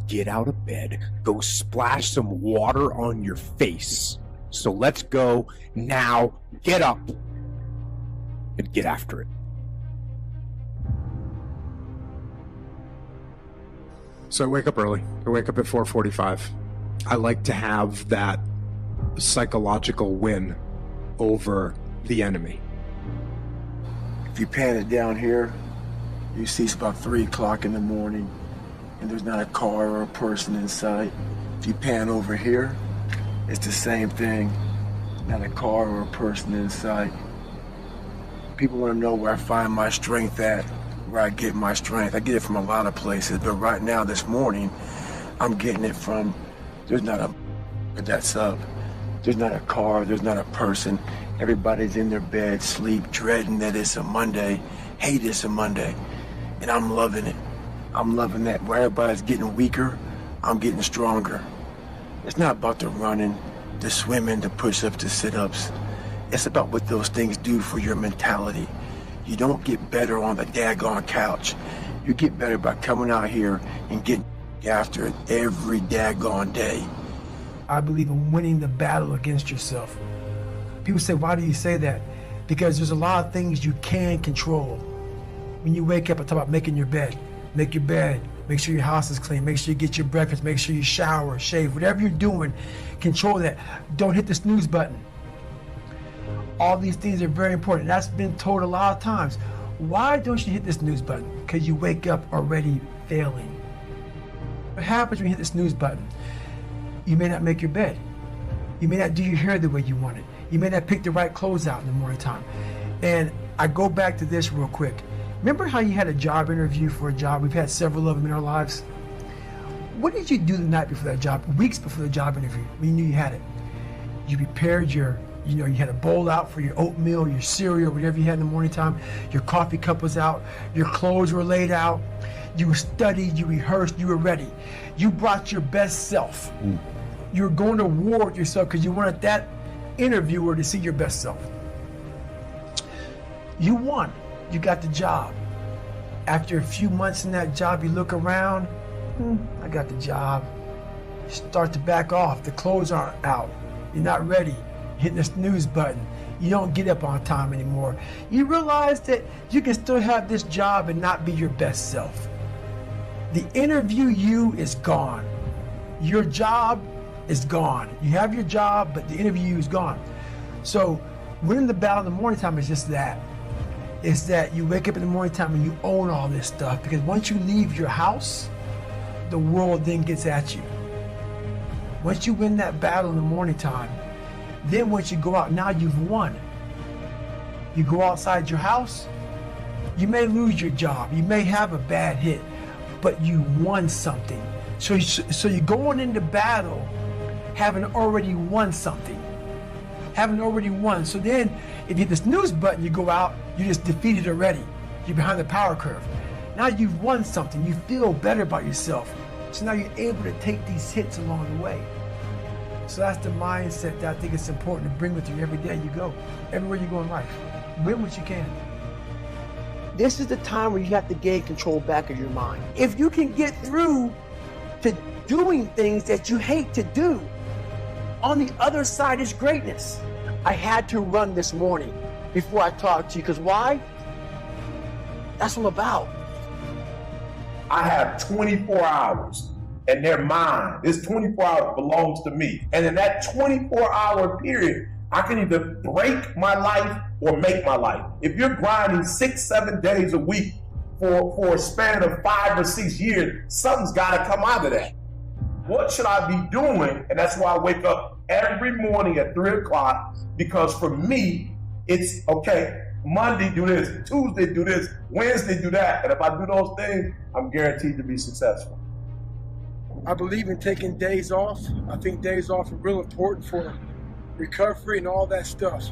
get out of bed, go splash some water on your face. So let's go now, get up and get after it. So I wake up early. I wake up at 4:45. I like to have that psychological win over the enemy. If you pan it down here, you see it's about 3 o'clock in the morning and there's not a car or a person in sight. If you pan over here, it's the same thing. Not a car or a person in sight. People want to know where I find my strength at, where I get my strength. I get it from a lot of places, but right now, this morning, I'm getting it from, there's not a that's up. There's not a car, there's not a person. Everybody's in their bed, sleep, dreading that it's a Monday, hate it's a Monday. And I'm loving it. I'm loving that. Where everybody's getting weaker, I'm getting stronger. It's not about the running, the swimming, the push-ups, the sit-ups. It's about what those things do for your mentality. You don't get better on the daggone couch. You get better by coming out here and getting after it every daggone day. I believe in winning the battle against yourself. People say, why do you say that? Because there's a lot of things you can control. When you wake up, I talk about making your bed. Make your bed, make sure your house is clean, make sure you get your breakfast, make sure you shower, shave, whatever you're doing, control that. Don't hit the snooze button. All these things are very important. That's been told a lot of times. Why don't you hit the snooze button? Because you wake up already failing. What happens when you hit the snooze button? You may not make your bed. You may not do your hair the way you want it. You may not pick the right clothes out in the morning time. And I go back to this real quick. Remember how you had a job interview for a job? We've had several of them in our lives. What did you do the night before that job, weeks before the job interview, when you knew you had it? You prepared your, you had a bowl out for your oatmeal, your cereal, whatever you had in the morning time. Your coffee cup was out. Your clothes were laid out. You studied, you rehearsed, you were ready. You brought your best self. You were going to war with yourself because you wanted that interviewer to see your best self. You won. You got the job. After a few months in that job, you look around, I got the job. You start to back off. The clothes aren't out. You're not ready. Hitting the snooze button. You don't get up on time anymore. You realize that you can still have this job and not be your best self. The interview you is gone. Your job is gone. You have your job, but the interview is gone. So winning the battle in the morning time is just that. It's that you wake up in the morning time and you own all this stuff, because once you leave your house, the world then gets at you. Once you win that battle in the morning time, then once you go out, now you've won. You go outside your house, you may lose your job, you may have a bad hit, but you won something. So you're going into battle having already won something. Having already won. So then, if you hit the snooze button, you go out, you just defeated already. You're behind the power curve. Now you've won something. You feel better about yourself. So now you're able to take these hits along the way. So that's the mindset that I think it's important to bring with you every day you go, everywhere you go in life. Win what you can. This is the time where you have to gain control back of your mind. If you can get through to doing things that you hate to do, on the other side is greatness. I had to run this morning before I talked to you, because why? That's what I'm about. I have 24 hours and they're mine. This 24 hours belongs to me. And in that 24-hour period, I can either break my life or make my life. If you're grinding 6-7 days a week for a span of 5 or 6 years, something's got to come out of that. What should I be doing? And that's why I wake up every morning at 3 o'clock, because for me, it's okay, Monday do this, Tuesday do this, Wednesday do that. And if I do those things, I'm guaranteed to be successful. I believe in taking days off. I think days off are real important for recovery and all that stuff.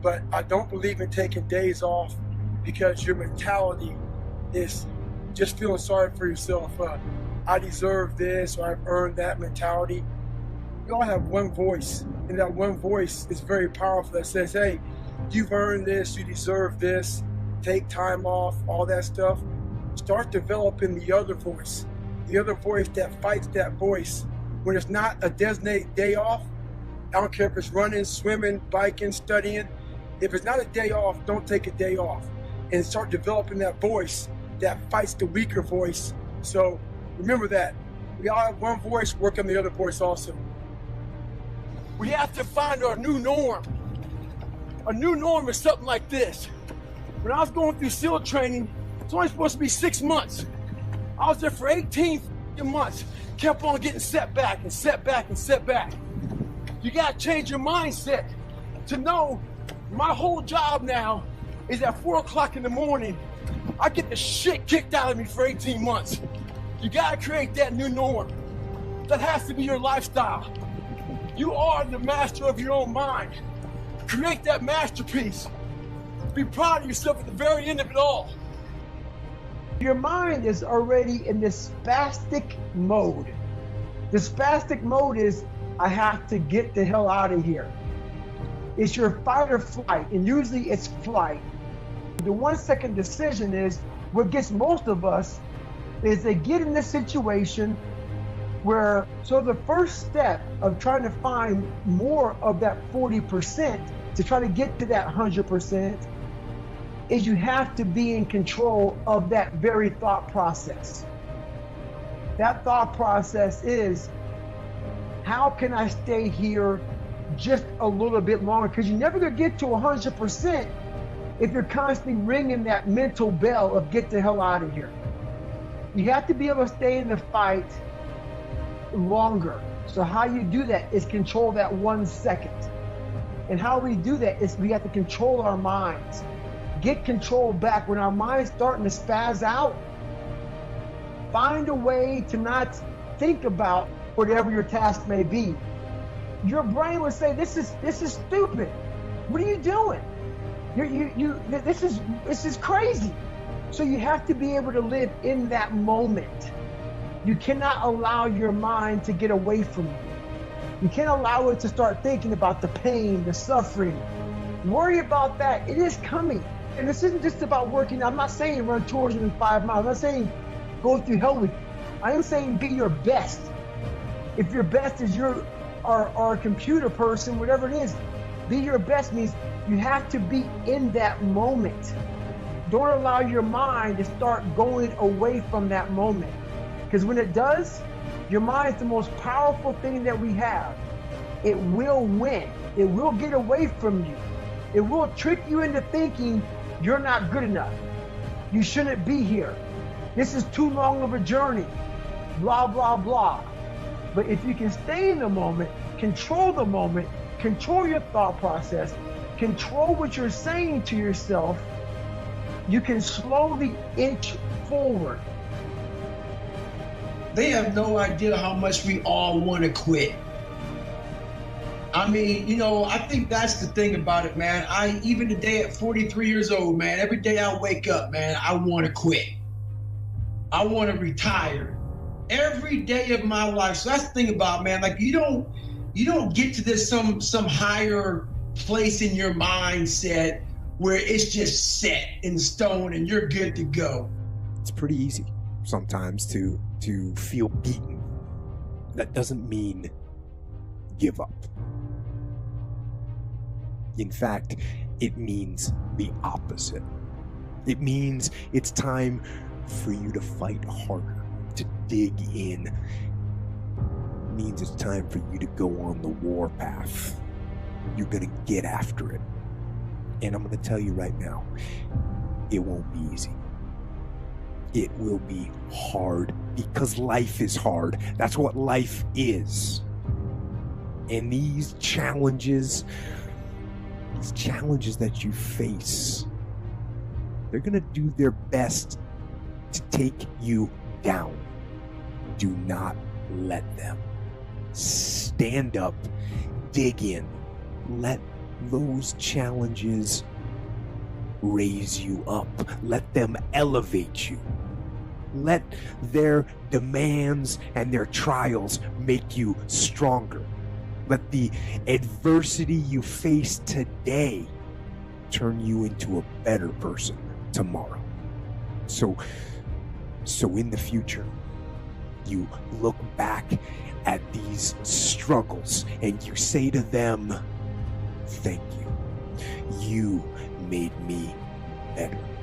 But I don't believe in taking days off because your mentality is just feeling sorry for yourself. I deserve this, or I've earned that mentality. We all have one voice, and that one voice is very powerful that says, hey, you've earned this, you deserve this, take time off, all that stuff. Start developing the other voice. the other voice that fights that voice. When it's not a designated day off, I don't care if it's running, swimming, biking, studying. If it's not a day off, don't take a day off. And start developing that voice that fights the weaker voice. So remember that. We all have one voice, work on the other voice also. We have to find our new norm. A new norm is something like this. When I was going through SEAL training, it's only supposed to be 6 months. I was there for 18 months. Kept on getting set back and set back and set back. You gotta change your mindset to know my whole job now is at 4 o'clock in the morning. I get the shit kicked out of me for 18 months. You gotta create that new norm. That has to be your lifestyle. You are the master of your own mind. Create that masterpiece. Be proud of yourself at the very end of it all. Your mind is already in this spastic mode. The spastic mode is, I have to get the hell out of here. It's your fight or flight, and usually it's flight. The 1 second decision is, what gets most of us is they get in this situation where, so the first step of trying to find more of that 40% to try to get to that 100% is you have to be in control of that very thought process. That thought process is, how can I stay here just a little bit longer? Because you're never gonna get to 100% if you're constantly ringing that mental bell of get the hell out of here. You have to be able to stay in the fight longer. So how you do that is control that 1 second. And how we do that is we have to control our minds. Get control back. When our mind's starting to spaz out, find a way to not think about whatever your task may be. Your brain would say, this is stupid. What are you doing? This is crazy. So you have to be able to live in that moment. You cannot allow your mind to get away from you. You can't allow it to start thinking about the pain, the suffering. Worry about that. It is coming. And this isn't just about working. I'm not saying run tours in 5 miles. I'm not saying go through hell with you. I am saying be your best. If your best is our computer person, whatever it is, be your best means you have to be in that moment. Don't allow your mind to start going away from that moment. Because when it does, your mind is the most powerful thing that we have. It will win. It will get away from you. It will trick you into thinking you're not good enough. You shouldn't be here. This is too long of a journey. Blah, blah, blah. But if you can stay in the moment, control your thought process, control what you're saying to yourself, you can slowly inch forward. They have no idea how much we all want to quit. I mean, I think that's the thing about it, man. Even today at 43 years old, man, every day I wake up, man, I want to quit. I want to retire. Every day of my life. So that's the thing about, man, like you don't get to this some higher place in your mindset where it's just set in stone and you're good to go. It's pretty easy sometimes to feel beaten. That doesn't mean give up. In fact, it means the opposite. It means it's time for you to fight harder, to dig in. It means it's time for you to go on the war path. You're gonna get after it. And I'm gonna tell you right now, it won't be easy. It will be hard because life is hard. That's what life is. And these challenges that you face, they're gonna do their best to take you down. Do not let them. Stand up, dig in, let those challenges raise you up. Let them elevate you. Let their demands and their trials make you stronger. Let the adversity you face today turn you into a better person tomorrow. So in the future, You look back at these struggles and you say to them, thank you. You made me better.